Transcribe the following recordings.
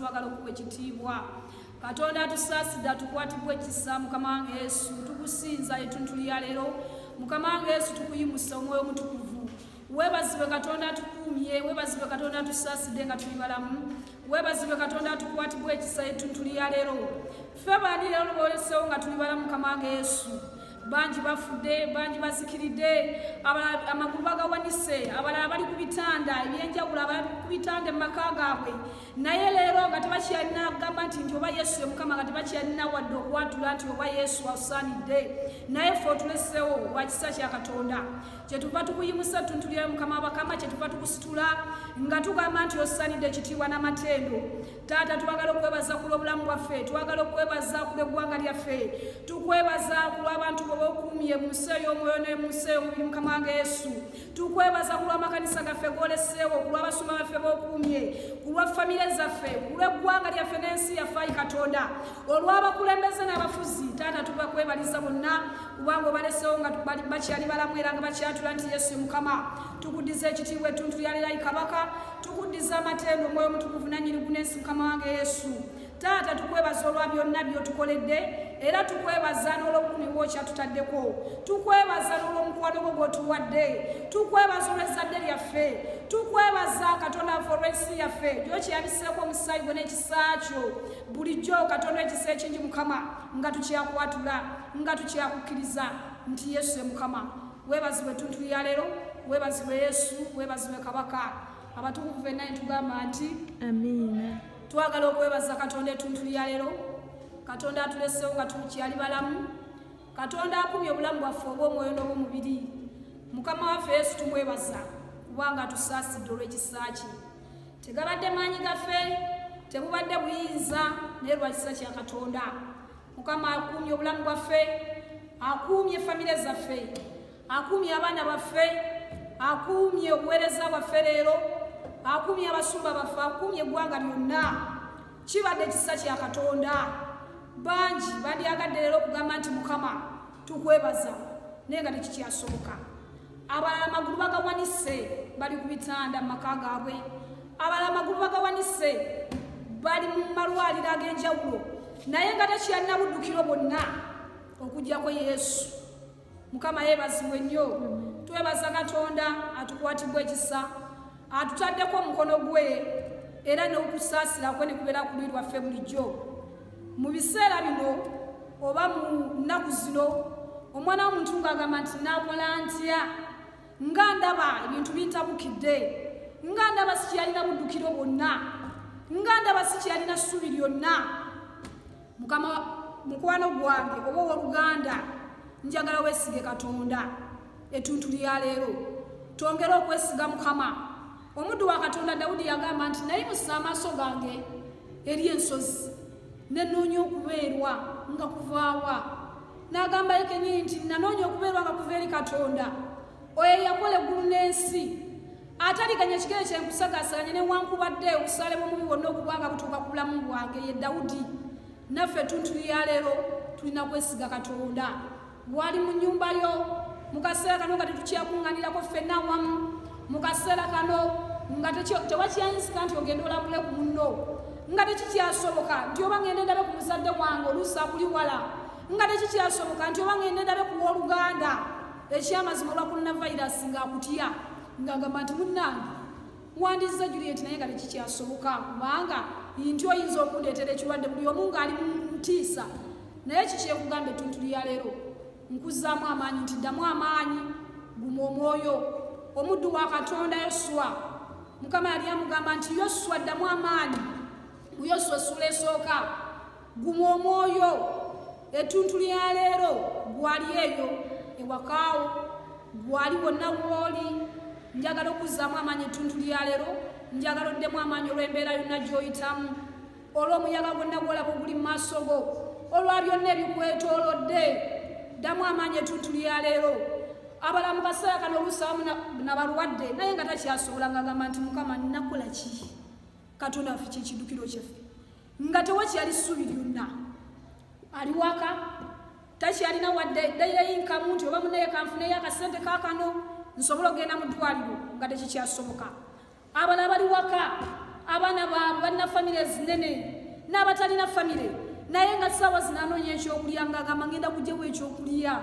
twagala okuwa ekitiibwa. Katonda atusaasidde atukwatibwa ekisa. Mukama wange Yesu tukusinza etuntu lya leero. Mukama wange Yesu tukuyimusa omwoyo omutukuvu. Weebazibwe Katonda atukuumye, weebazibwe Katonda atusaasidde nga tuli balamu, weebazibwe Katonda atukwatibwa ekisa etuntu lya leero. Ffe bandi leero booleseewo nga tuli balamu. Mukama wange Yesu bangi bafudde, bangi bazikiridde, amagulu bagawanise, abalala bali ku bitanda ebyenjawulo, abali ku bitanda mu maka gaabwe, naye leero nga tebakyalina kugamba nti oba Yesu ye Mukama, nga tebakyalina wadde okwatula nti oba Yesu asaanidde. Naye ffe otuleseewo lwa kisa kya Katonda. Kyetuva tukuyimusa tuntu lya Mukama Bakama, kyetuva tukusitula nga tugamba nti osaanidde ekitiibwa n'amatendo. Taata, twagala okwebaza ku lw'obulamu bwaffe, twagala okwebaza ku lw'eggwanga lyaffe, tukwebaza ku lw'abantu boba okuumye mu nsi ey'omwoyo ne mu nsi ey'omubiri. Mukama wange Yesu tukwebaza ku lw'amakanisa gaffe g'oleseewo, ku lw'abasumba baffe b'okuumye, ku lwa famire zaffe, ku lw'eggwanga lyaffe n'ensi yaffe. Ayi Katonda, olw'abakulembeze n'abafuzi, Taata tubakwebaliza bonna kubanga obaleseewo nga bakyali balamu era nga bakyatula nti Yesu Mukama. Tukuddiza ekitiibwa etuntu lya leero Ayi Kabaka, tukuddiza amatendo omwoyo omutukuvu nannyinigu n'ensi. Mukama wange Yesu Taata tukwebaza olwa byonna by'otukoledde, era tukwebaza n'olw'obulumi bw'okyatutaddeko, tukwebaza n'olw'omukwano gwo gw'otuwadde, tukwebaza olw'ezzadde lyaffe, tukwebaza Katonda waffe olw'ensi yaffe gy'okyabiseeko omusaayi gwe n'ekisa kyo. Bulijjo Katonda ekisa ekingi Mukama nga tukyakwatula, nga tukyakukkiriza nti Yesu ye Mukama. Weebazibwe etuntu lya leero, weebazibwe Yesu, weebazibwe Kabaka. Abatukuvu benna ne tugamba nti amiina. Twagala okwebaza Katonda etuntu lya leero. Katonda atuleseewo nga tukyali balamu, Katonda akumye obulamu bwaffe obw'omwoyo n'obw'omubiri. Mukama waffe Yesu tumwebaza kubanga atusaasidde olw'ekisa kye. Tegabadde maanyi gaffe, tebubadde buyinza, naye lwa kisa kya Katonda. Mukama akumye obulamu bwaffe, akumye famire zaffe, akumye abaana baffe, akumye obuweereza bwaffe leero, akumye abasumba baffe, akumye eggwanga lyonna. Kibadde ekisa kya Katonda. Bangi bandyagadde leero okugamba nti Mukama tukwebaza, naye nga tekikyasoboka. Abalala amagulu bagawanise bali ku bitanda mu maka gaabwe, abalala amagulu bagawanise bali mu malwaliro ag'enjawulo, naye nga tekyalina buddukiro bwonna okuggyako Yesu. Mukama yeebazibwe nnyo. Twebaza Katonda atukwatibwa ekisa, atutaddeko omukono gwe, era n'okusaasira kwe ne kubeera ku lulwi lwaffe bulijjo. Mu biseera bino oba mu nnaku zino, omwana w'omuntu ng'agamba nti naakola ntya, nga ndaba ebintu bintabukidde, nga ndaba sikyalina buddukiro bwonna, nga ndaba sikyalina ssuubi lyonna. Mukama, mukwano gwange oba ow'oluganda, njagala weesige Katonda etuntu lya leero, twongere okwesiga Mukama. Omuddu wa Katonda Dawudi yagamba nti nayimusa amaaso gange eri ensozi, nenoonya okubeerwa nga kuvaawa. N'agamba yekenyi nti nanoonya okubeerwa nga kuva eri Katonda oyo yakola eggulu n'ensi, ataliganya ekigere kye nkusagaasaganya newankubadde obusaale bw'omubi bwonna okuba nga butuuka ku bulamu bwange, ye Dawudi. Naffe etuntu lya leero tulina kwesiga Katonda. Bw'ali mu nnyumba yo mu kaseera kano nga tetukyakuŋŋaanirako ffenna awamu, mu kaseera kano nga tewakyayinzika nti ogenda olambule ku munno, nga tekikyasoboka nti oba ngende ndabe ku muzadde wange oluusi akuli wala, nga tekikyasoboka nti oba ngende ndabe ku w'oluganda, ekyamazima olwa coronavirus ng'akutya, ng'agamba nti munnange wandiza Juliet, naye nga tekikyasoboka kubanga nti oyinza okundeetera ekirwadde, buli omu ng'ali mu ntiisa. Naye kikyekugamba etuntu lya leero, nkuzaamu amaanyi nti ddamu amaanyi, guma omwoyo. Omuddu wa Katonda Yoswa, Mukama yali amugamba nti Yoswa ddamu amaanyi. Mu Yoswa essula esooka, guma omwoyo. Etuntu lya leero gwali eyo ewakaawo, gwali wonna w'oli. Njagala okuzzaamu amaanyi etuntu lya leero, njagala oddemu amaanyi olw'embeera yonna gy'oyitamu, olw'omuyaga gwonna gw'olaba oguli mu maaso go, olwa byonna ebikwetoolodde. Ddamu amaanyi etuntu lya leero. Abalamu kaseera kano oluusi abamu nabalwadde naye nga takyasobola, ng'agamba nti Mukama nnakola ki? Katonda waffe kyekiddukiro kyaffe, nga tewakyali ssuubi lyonna. Ali waka, takyalina wadde dayirayo inkamu nti oba munaye kanfuneyo akasente kaakano nsobola okugenda mu ddwaliro, nga tekikyasoboka. Abalala bali waka abaana baabwe balina famire zinene n'abatalina famire naye nga ssaawa zinanoonya ekyokulya ng'agamba ngenda kugyewo ekyokulya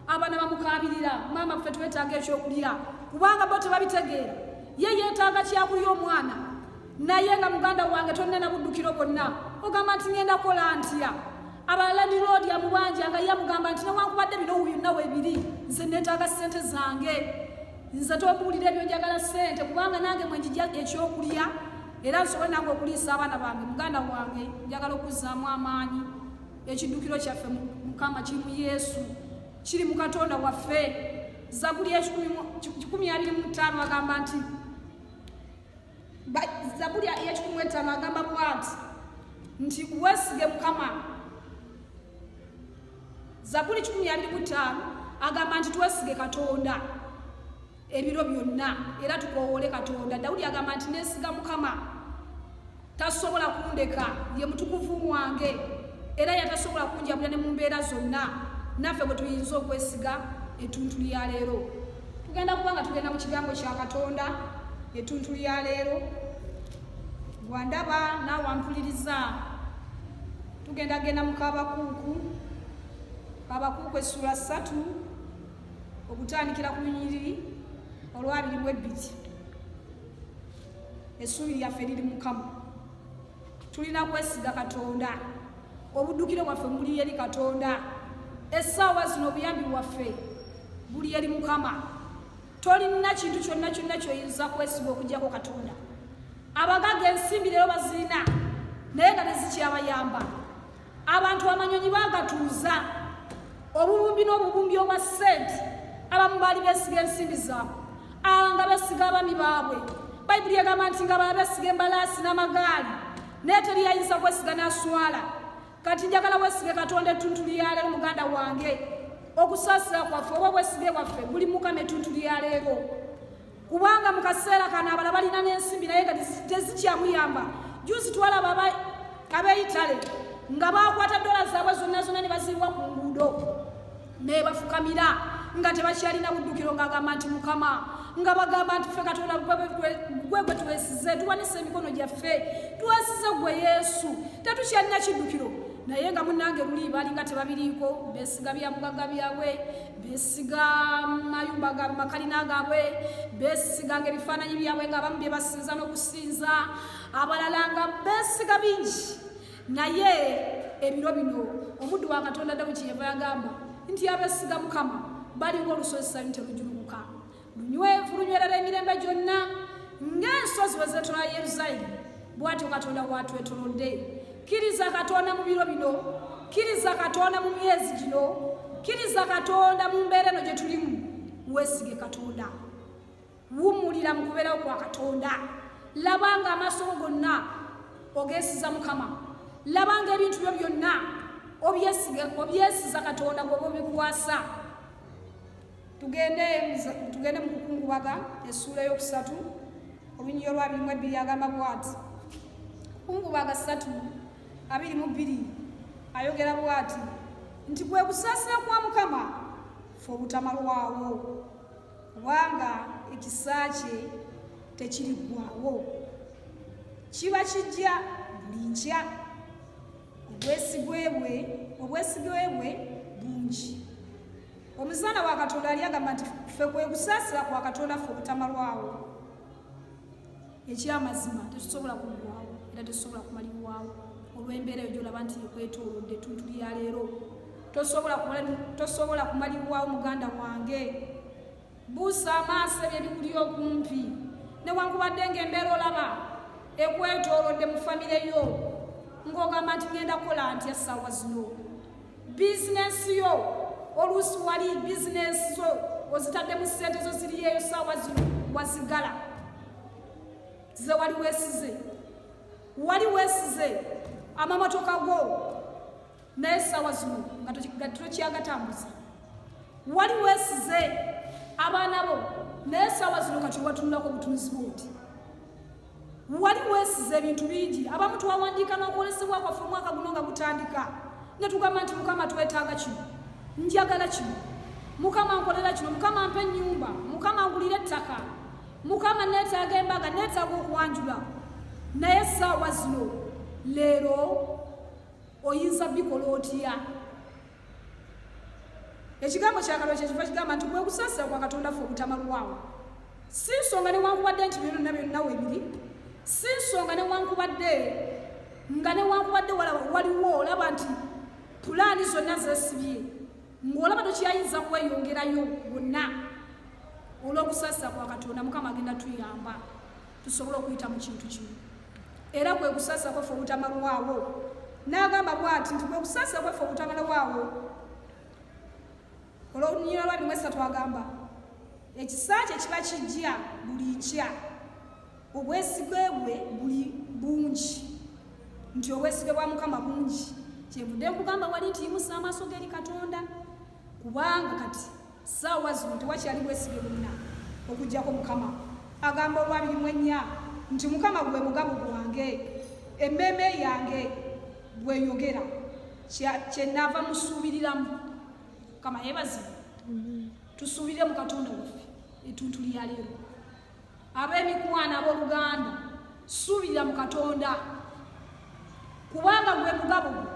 abaana bamukabirira maama ffe twetaaga ekyokulya kubanga bo tebabitegeera ye yeetaaga kyakulya omwana naye nga muganda wange tolina na buddukiro bonna ogamba nti ngenda kola ntya abalala ndi loodi amubanja nga ye amugamba nti newankubadde bino byonna weebiri nze neetaaga ssente zange nze tobuulira ebyo njagala ssente kubanga nange mwe njija ekyokulya era nsobole nange okuliisa abaana bange muganda wange njagala okuzzaamu amaanyi ekiddukiro kyaffe mukama kiri mu yesu kiri mu katonda waffe zabuli 125 agamba nti zabuli 115 agamba bwati nti weesige mukama zabuli 125 agamba nti twesige katonda ebiro byonna era tukoowole katonda dawudi agamba nti neesiga mukama tasobola kundeka ye mutukuvu wange era yatasobola kunjabula ne mu mbeera zonna naffe bwe tuyinza okwesiga etuntu lya leero tugenda kubanga tugenda mu kigambo kya katonda etuntu lya leero gwandaba naawe wampuliriza tugenda genda mu kabakuuku essula 3 okutandikira ku lunyiriri olw'22 essuubi lyaffe liri mukama tulina kwesiga katonda obuddukiro bwaffe buli eri katonda essaawa zino obuyambi bwaffe buli eri mukama tolina kintu kyonna kyonna kyoyinza kwesiga okugjako katonda abagaga ensimbi leero bazirina naye nga tezikyabayamba abantu amanyonyi bagatuuza obubumbi n'obubumbi obwa ssente abamu baali beesiga ensimbi zaabwe nga beesiga abaami baabwe bayibuli egamba nti nga bala beesiga embalaasi n'amagaali naye teri ayinza kwesiga n'aswala kati njagala weesige katonda ettuntu lya leero muganda wange okusaasira kwaffe oba obwesige bwaffe buli mukama ettuntu lya leero kubanga mu kaseera kano abala balina n'ensimbi naye nga tezikyamuyamba juzi twalaba ab'eitale nga bakwata dola zaabwe zonna zonna ne baziibwa ku nguudo naye bafukamira nga tebakyalina buddukiro ng'agamba nti mukama nga bagamba nti ffe katonda gwe gwe twesize tuwanise emikono gyaffe tuwesize gwe yesu tetukyalina kiddukiro naye nga munnange luli balinga tebabiriiko beesiga byamugagga byabwe beesiga mayumba gaabwe makalina gaabwe beesiganga ebifaananyi byabwe nga abamu bye basinza n'okusinza abalala nga beesiga bingi naye ebiro bino omuddu wa katonda Dawudi kyeyava yagamba nti abeesiga mukama baliwo olusozi Sayuuni terujulukuka lunywevu lunywerera emirembe gyonna ng'ensozi bwe zeetola Yerusaalemi bw'atyo katonda bw'atwetoolodde kkiriza katonda mu biro bino kkiriza katonda mu myezi gino kkiriza katonda mu mbeera eno gye tulimu weesige katonda wummulira mu kubeerawo kwa katonda labanga amaaso gonna ogeesiza mukama labanga ebintu byo byonna obyesiza katonda bw'oba obikwasa tugende mu kukungubaga essuula ey'okusatu olunyiriri olw'22 agamba bw'ati kukungubaga 3:22 ayogera bw'ati nti bwe kusaasira kwa mukama ffe obutamalwawo kubanga ekisa kye tekiriggwaawo kiba kijja buli nkya obwesigwe bwe bungi omuzaana wa katonda ali agamba nti ffe kwe kusaasira kwa katonda ffe obutamalwawo ekyamazima tetusobola kuggwaawo era tetusobola kumalibwawo olw'embeera eyo gyolaba nti ekwetoolodde ettuntu lya leero tosobola kumalibwawo muganda wange buusa amaaso ebyo ebikuli okumpi newankubadde ng'embeera olaba ekwetoolodde mu famire yo ng'ogamba nti ngenda kukola ntya essaawa zino bizinensi yo oluusi wali bizinensi zo ozitadde mu ssente zo ziriyeyo essaawa zino wazigala ze wali weesize amamotoka go naye essaawa zino nga tokyagatambuza wali weesize abaana bo naye essaawa zino kati watunulako obutunuzi bwoti wali weesize ebintu bingi abamu twawandiika n'okwolesebwa kwaffe omwaka guno nga gutandika ne tugamba nti mukama twetaaga kino njagala kino mukama nkolera kino mukama mpe ennyumba mukama ngulira ettaka mukama neetaaga embaga neetaaga okwanjula naye essaawa zino leero oyinza bikola otya. Ekigambo kyakalo kyekiva kigamba nti kwekusaasira kwa Katonda ffe obutamalwawo. Si nsonga newankubadde nti byonna byonna weebiri, si nsonga newankubadde nga newankubadde waliwo olaba nti pulaani zonna zeesibye ng'olaba tokyayinza kweyongerayo bonna. Olw'okusaasira kwa Katonda Mukama agenda tuyamba tusobole okuyita mu kintu kimu. Era kwe kusaasira kwaffe obutamalwawo. N'agamba bw'ati nti kwe kusaasira kwaffe obutamalwawo. Olw'olunyira lwa 3 agamba ekisa kye kiba kijja buli nkya, obwesige bwe buli bungi, nti obwesige bwa Mukama bungi. Kyevudde nkugamba wali nti yimusa amaaso g'eri Katonda, kubanga kati ssaawa zino tewakyali bwesige bwonna okuggyako Mukama. Agamba olwa 24 nti Mukama gwe mugabo gwange, emmeeme yange bweyogera, kyenaava musuubiriramu. Mukama yeebazibwe. Tusuubire mu Katonda waffe etuntu lya leero. Ab'emikwano ab'oluganda, suubirira mu Katonda kubanga gwe mugabo gwe.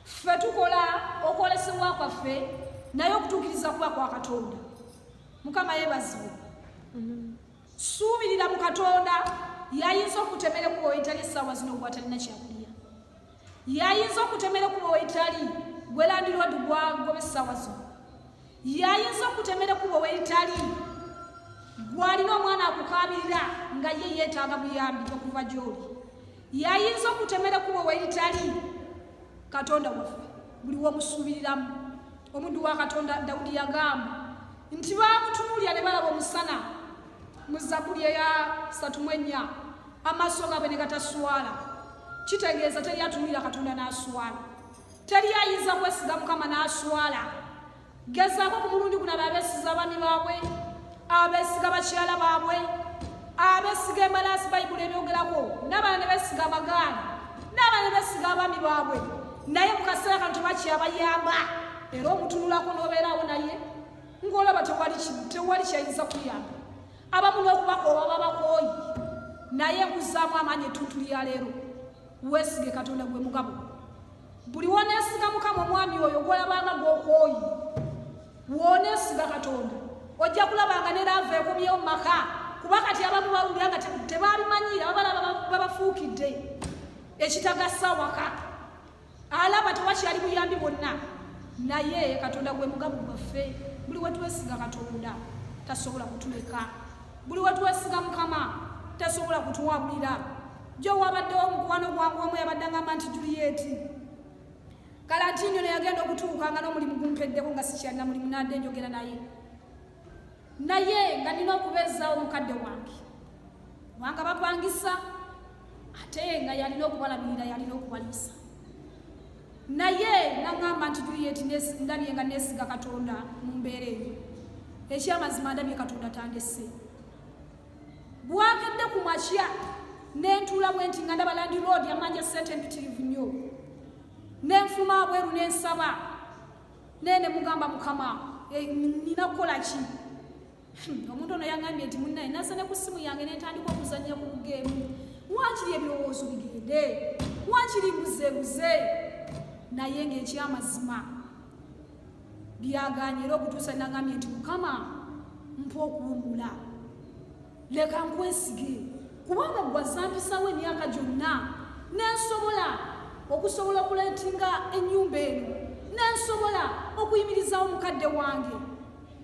Ffe tukola okwolesebwa kwaffe naye okutuukiriza kuba kwa Katonda. Mukama yeebazibwe. Suubirira mu Katonda, yayinza okutemera kuba oyitali essaawa zino gwatalina kyakulya. Yayinza okutemera kuba oyitali gwelandirwadi gwagoba essaawa zino. Yayinza okutemera kuba oyitali gwalina omwana akukaabirira nga ye yeetaaga buyambi okuva gy'oli. Yayinza okutemera kuba oyitali Katonda waffe buli w'omusuubiriramu. Omuddu wa Katonda Dawudi yagamba nti baamutunuulira ne balaba omusana mu Zabbuli eya 34 amaaso gaabwe ne gataswala. Kitegeeza teri atunuulira Katonda n'aswala, teri ayinza kwesiga Mukama n'aswala. Gezaako ku mulundi guno abeesiga abaami baabwe, abeesiga bakyala baabwe, abeesiga embalaasi Bayibuli ebyogerako, n'abalala ne beesiga amagaali, n'abalala ne beesiga abaami baabwe, naye mu kaseera kano tebakyabayamba. Era omutunulako n'obeeraawo naye ng'olaba tewali kyayinza kuyamba. Abamu n'okubakooba babakooyi, naye nkuzaamu amaanyi ettuntu lya leero. Weesige Katonda gwe mugabo. Buli woneesiga Mukama omwami oyo gw'olabanga gw'okooyi, woneesiga Katonda, ojja kulabanga ne laava ekomyewo mu maka, kuba kati abamu bawulira nga tebabimanyira, babalaba babafuukidde ekitagasa waka. Alaba tewakyali buyambi bwonna, naye Katonda gwe mugabo gwaffe. Buli we twesiga Katonda tasobola kutuleka. Buli we twesiga Mukama tasobola kutuwabulira. Jo wabaddewo omukwano gwange omu yabadde ngamba nti Julieti Kalatini ne yagenda okutuuka nga n'omulimu gumpeddeko nga sikyalina mulimu, nadde njogera naye nga nina okubeezaawo omukadde wange kubanga bapangisa ate nga yalina okubalabirira, yalina okubaliisa. Naye naŋŋamba nti Julieti ndabye nga neesiga Katonda mu mbeera eyo. Ekyamazima ndabye Katonda tandese. Bwakedde ku makya nentuula bwe nti nga ndaba Land Road yamanja ssente mpitirivu nnyo. Nenfuma bweru nensaba. Nene mugamba Mukama, nina kukola ki? Omuntu ono yaŋŋambye nti munnaye nasa ne ku ssimu yange nentandika okuzannya ku bugeemu. Wankiri ebirowoozo bigende, wankiri buzeebuze. Naye ng'ekyamazima byaganye era okutuusa naŋŋambye nti Mukama mpa okuwummula, leka nkwesige kubanga gwazampisawo emyaka gyonna nensobola okusobola okuleetinga ennyumba eno, nensobola okuyimirizawo mukadde wange.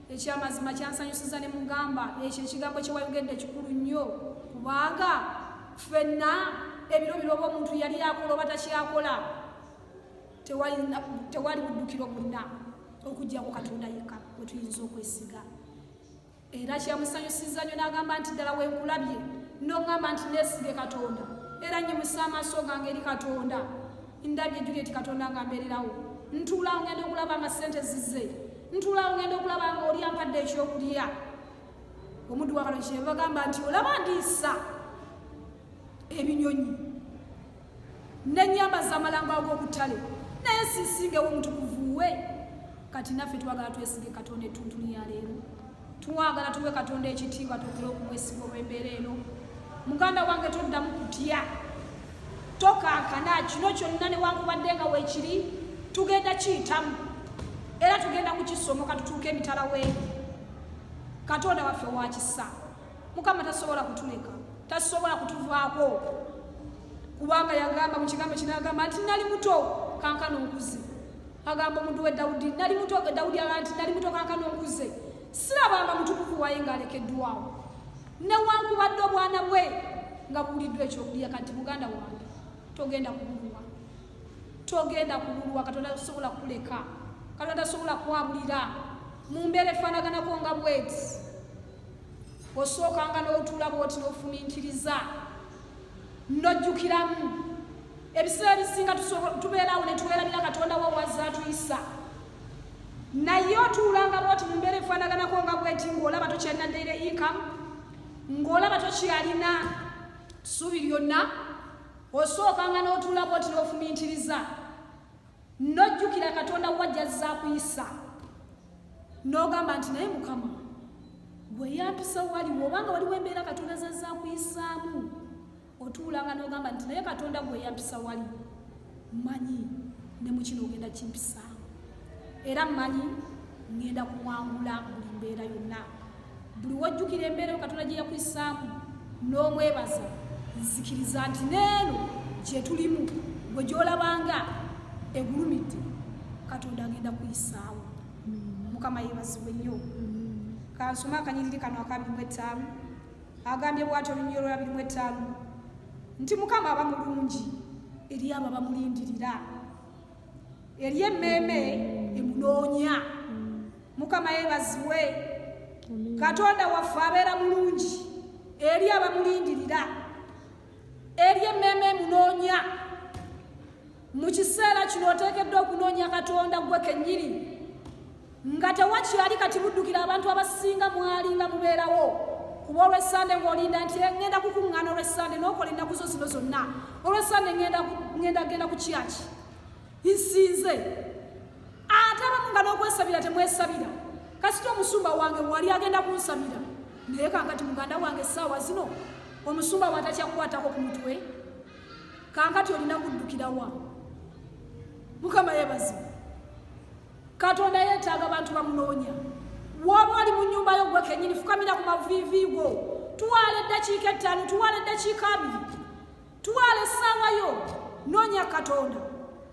Ekyamazima kyansanyusiza ne mugamba ekyo ekigambo kye wayogedde kikulu nnyo, kubanga ffenna ebiro biroba omuntu yali akola oba takyakola tewali buddukiro bwonna okuggyako Katonda yekka we tuyinza okwesiga. Era kyamusanyusiza nnyo n'agamba nti ddala wenkulabye n'oŋŋamba nti neesige Katonda era nnyimusa amaaso gange eri Katonda. Ndabye Julieti Katonda nga mbeererawo, ntuulaawo ngenda okulaba nga ssente zizze, ntuulaawo ngenda okulaba nga oli ampadde ekyokulya. Omuddu wa Katonda kyeva gamba nti olaba ndiisa ebinyonyi n'ennyamba z'amalango ag'okuttale naye siisingewo omutukuvu we. Kati naffe twagala twesige Katonda ettuntu lya leero, twagala tuwe Katonda ekitiibwa, twogere okumwesiga olw'embeera eno. muganda wange toddamu kutya tokankana kino kyonna newankubadde nga weekiri tugenda kiyitamu era tugenda kukisomoka tutuuke emitala weeri. Katonda waffe wakisa. Mukama tasobola kutuleka, tasobola kutuvaako kubanga yagamba mu kigambo kino agamba nti nali muto kankano nkuze. Agamba omuntu we Dawudi nali muto, Dawudi agamba nti nali muto kankano nkuze. Sirabanga mutukuvu waye ng'alekeddwawo newankubadde obwana bwe nga buliddwa ekyokulya. Kati muganda wange togenda kubulwa, togenda kubulwa. Katonda tasobola kuleka, Katonda tasobola kwabulira mu mbeera efaanaganako nga bweti. Osookanga n'otuula bwoti n'ofumiitiriza n'ojjukiramu ebiseera ebisinga tubeerawo ne tuweerabira Katonda wawazza atuyisa, naye otuulanga bwoti mu mbeera efaanaganako nga bweti ng'olaba tokyalina daily income, ng'olaba tokyalina ssuubi lyonna. Osookanga n'otuula bwoti n'ofumiitiriza n'ojjukira Katonda wajjazza akuyisa n'ogamba nti naye Mukama gwe yampisa waliwo, obanga waliwo embeera Katonda zazza akuyisaamu, otuulanga n'ogamba nti naye Katonda gwe yampisa waliwo, mmanyi ne mu kino ogenda kimpisaamu era mmanyi ngenda kuwangula buli mbeera yonna. Buli wojjukira embeera yo Katonda gye yakuyisaamu n'omwebaza, nzikiriza nti neeno gye tulimu bwe gy'olabanga egulumidde Katonda agenda kuyisaawo. Mukama yeebazibwe nnyo. Kansoma akanyiriri kano aka 25 agambye bw'atyo Olunyiriri lwa 25 nti Mukama aba mulungi eri abo abamulindirira, eri emmeeme emunoonya. Mukama yeebazibwe. Katonda waffe abeera mulungi eri abamulindirira, eri emmeeme emunoonya. Mu kiseera kino oteekeddwa okunoonya Katonda gwe kennyini, nga tewakyali kati buddukira abantu abasinga mwali nga mubeerawo kuba olw'Essande ng'olinda nti ngenda kukuŋŋaana olw'Essande n'okola ennaku zo zino zonna. Olw'Essande ngenda ku kyaki nsinze ate abamu nga n'okwesabira temwesabira. Kasita omusumba wange wali agenda kunsabira, naye kankati muganda wange essaawa zino omusumba watakyakukwatako ku mutwe, kankati olina kuddukirawa. Mukama yeebazibwe. Katonda yeetaaga abantu bamunoonya. Waba oli mu nnyumba yo gwe kennyini, fukamira ku maviivi go, tuwaala eddakiika 5, tuwaala eddakiika 2, tuwaala essaawa yo, noonya Katonda,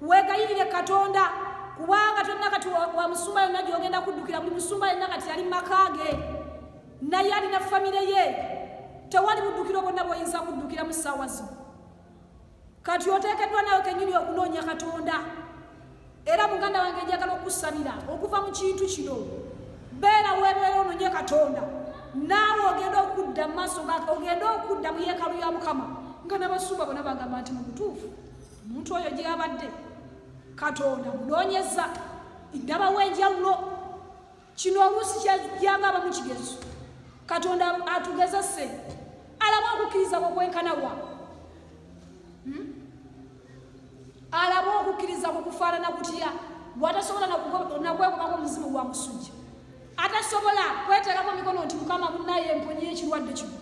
weegayirire Katonda, kubanga tolina kati wa musumba yonna gy'ogenda kuddukira. Buli musumba yenna kati ali mu maka ge, naye alina famire ye. Tewali buddukiro bwonna bw'oyinza kuddukira mu ssaawa zino. Kati oteekeddwa nawe kennyini okunoonya Katonda. Era muganda wange njagala okusabira okuva mu kintu kino, beera weebeera onoonye Katonda, naawe ogenda okudda mu maaso gake, ogenda okudda mu yeekaalu ya Mukama nga n'abasumba bonna bagamba nti mu butuufu omuntu oyo gy'abadde Katonda munoonyeza. Ndabawo enjawulo. Kino oluusi kyajjanga abamu kigezo. Katonda atugezese alaba okukkiriza okwenkanawa, alaba okukkiriza okufaanana kutya bw'atasobola nakwegobako omuzimu gwa musujja, atasobola kweteekako mikono nti Mukama munnaye emponye ekirwadde kino,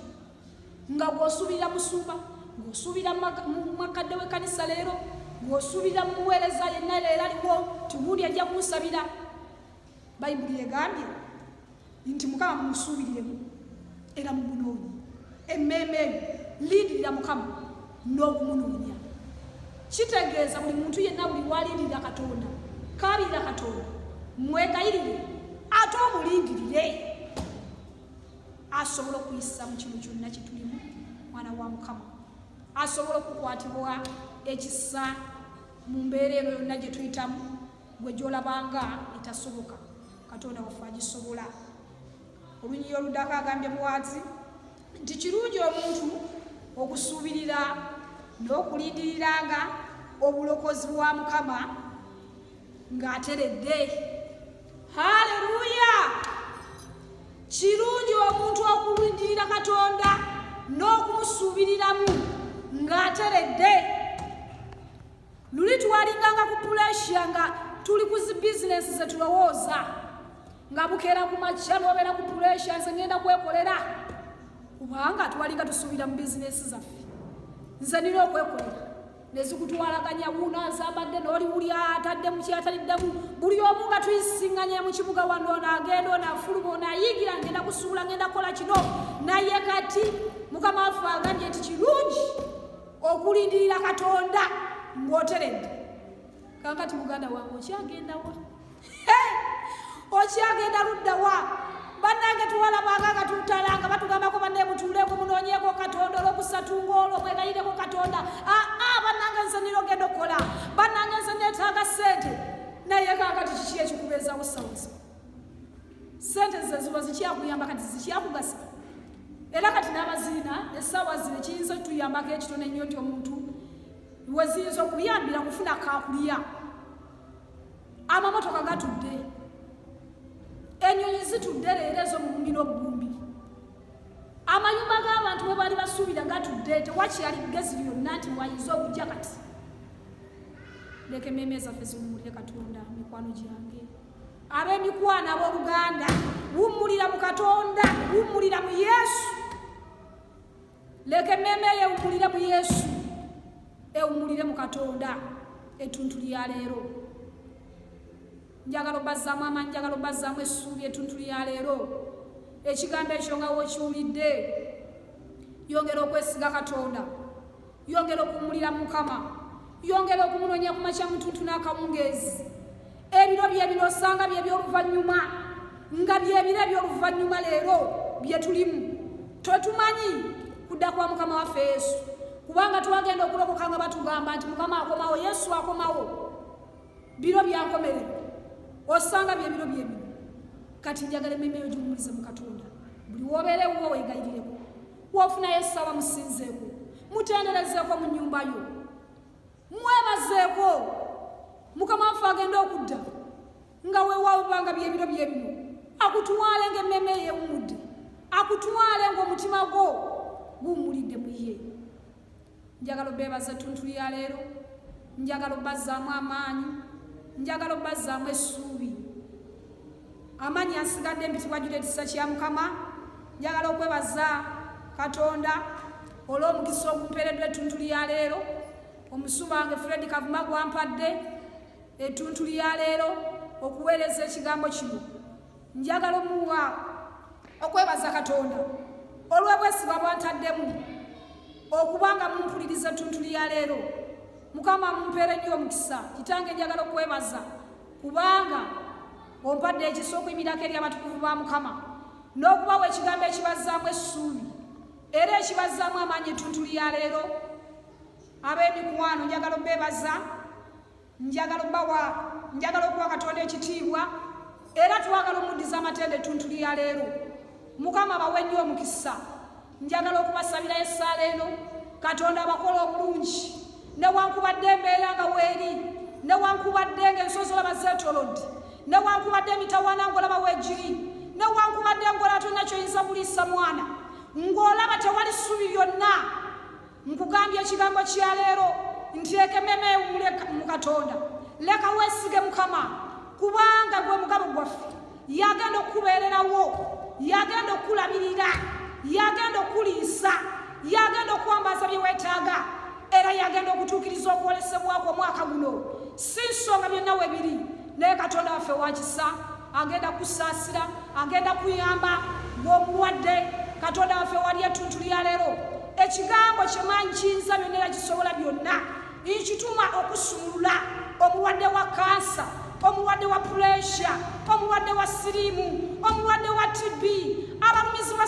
nga bw'osuubira musumba, ng'osuubira makadde w'ekkanisa leero, ng'osuubira muweereza yenna leero aliwo tibuuli ajja kunsabira. Bayibuli egambye nti Mukama mumusuubiriremu era mumunoonye. Emmeeme eyo lindirira Mukama n'okumunoonya. Kitegeeza buli muntu yenna buli walindirira Katonda, kaabirira Katonda, mwegayirire ate omulindirire, asobola okuyisa mu kino kyonna kitulimu. Mwana wa Mukama asobola okukwatibwa ekisa mu mbeera eno yonna gye tuyitamu, gwe gy'olabanga etasoboka. Katonda waffe agisobola. Olunyiriri oluddako agambye bw'ati nti kirungi omuntu okusuubirira n'okulindiriranga obulokozi bwa Mukama ng'ateredde. Haleluya! Kirungi omuntu okulindirira Katonda n'okumusuubiriramu ng'ateredde. Luli twalinganga ku puresha nga tuli ku zi bizinesi ze tulowooza, nga bukeera ku makya n'obeera ku puresha nze ngenda kwekolera kubanga twalinga tusuubira mu bizinesi zaffe nze nina okwekolera nezikutwalaganya wuno azambadde n'oli buli atadde mu kyataliddemu buli omu nga tuyisiŋŋanya mu kibuga wano ono agenda ono afuluma ono ayigira ngenda kusuula ngenda kukola kino naye kati mukama waffe agambye nti kirungi okulindirira katonda ng'oteredde. Kaakati muganda wange okyagenda wa? Okyagenda ludda wa? Bannange tuwalabanga nga tutalanga batugambako banne mutuuleko munoonyeeko katonda olwokusatu ng'olwo mwegayireko katonda. Bannange nze nina ogenda okukola, bannange nze neetaaga ssente, naye kaakati kiki ekikubeezaawo ssawuzi? Ssente ze ziba zikyakuyamba kati zikyakugasa. Era kati n'abaziina essaawa zino kiyinza tuyambako ekitono ennyo nti omuntu we ziyinza okuyambira kufuna kaakulya. Amamotoka gatudde, ennyonyi zitudde leero ez'omubumbi n'obubumbi, amayumba g'abantu bwe baali basuubira gatudde, tewakyali ggezi lyonna nti wayinza okujja kati. Leka emmeeme zaffe ziwummulire Katonda. Mikwano gyange, ab'emikwano ab'oluganda, wummulira mu Katonda, wummulira mu Yesu. Leka emmeeme ewummulire mu Yesu, ewummulire mu Katonda. Ettuntu lya leero njagala obazzaamu amaanyi, njagala obazzaamu essuubi. Ettuntu lya leero ekigambo ekyo nga wokiwulidde, yongera okwesiga Katonda, yongera okuwummulira Mukama, yongera okumunoonya ku makya mu ttuntu n'akawungeezi. Ebiro bye bino osanga bye by'oluvannyuma, nga byebiro eby'oluvannyuma leero bye tulimu. Tetumanyi kudda kwa Mukama waffe Yesu, kubanga twagenda okulokoka nga batugamba nti Mukama akomawo, Yesu akomawo. Biro byankomerera, osanga bye biro bye bino. Kati njagala emmeeme yo giwummulize mu Katonda. Buli w'obeerewo weegayirireko, w'ofunayo essaawa musinzeeko, mutenderezeeko mu nnyumba yo, mwebazeeko. Mukama waffe agenda okudda nga weewawubanga bye biro bye bino, akutwale ng'emmeeme ye ewummudde, akutwale ng'omutima gwo guwummulidde mu ye. Njagala obeebaza ettuntu lya leero, njagala obbazzaamu amaanyi, njagala obbazzaamu essuubi. Amaanyi ansigadde mbitibwa Juliet kya Mukama. Njagala okwebaza Katonda olw'omukisa ogumpeereddwa ettuntu lya leero. Omusuba wange Fred Kavuma gwampadde ettuntu lya leero okuweereza ekigambo kino. Njagala omuwa okwebaza Katonda olw'obwesigwa bwantaddemu okubanga mumpuliriza ettuntu lya leero. Mukama mumpeere nnyo omukisa. Kitange njagala okwebaza kubanga ompadde ekisa okuyimirako eri abatukuvu ba Mukama n'okubawa ekigambo ekibazzaamu essuubi era ekibazzaamu amaanyi ettuntu lya leero. Ab'emikwano njagala obeebaza, njagala okuwa Katonda ekitiibwa era twagala omuddiza amatende ettuntu lya leero. Mukama bawe nnyo omukisa. Njagala okubasabira essaala eno Katonda abakola obulungi, newankubadde embeera nga weeri, newankubadde ng'ensozi olaba zeetoolodde, newankubadde emitawaana ng'olaba weegiri, newankubadde ng'olaba tolina kyoyinza buliisa mwana, ng'olaba tewali ssuubi lyonna. Nkugambye ekigambo kya leero nti leka emmeeme ewummule mu Katonda. Leka weesige Mukama kubanga gwe mugabo gwaffe. Yagenda okukubeererawo, yagenda okukulabirira, yagenda okuliisa, yagenda okwambaza bye weetaaga era yagenda okutuukiriza okwolesebwako omwaka guno. Si nsonga byonna we biri, naye Katonda waffe wakisa, agenda kusaasira, agenda kuyamba ng'omulwadde. Katonda waffe wali ettuntu lya leero ekigambo kyemaanyi kiyinza byonna era kisobola byonna, nkituma okusumulula omulwadde wa kansa, omulwadde wa puleesha, omulwadde wa siriimu, omulwadde wa TB, abalumizibwa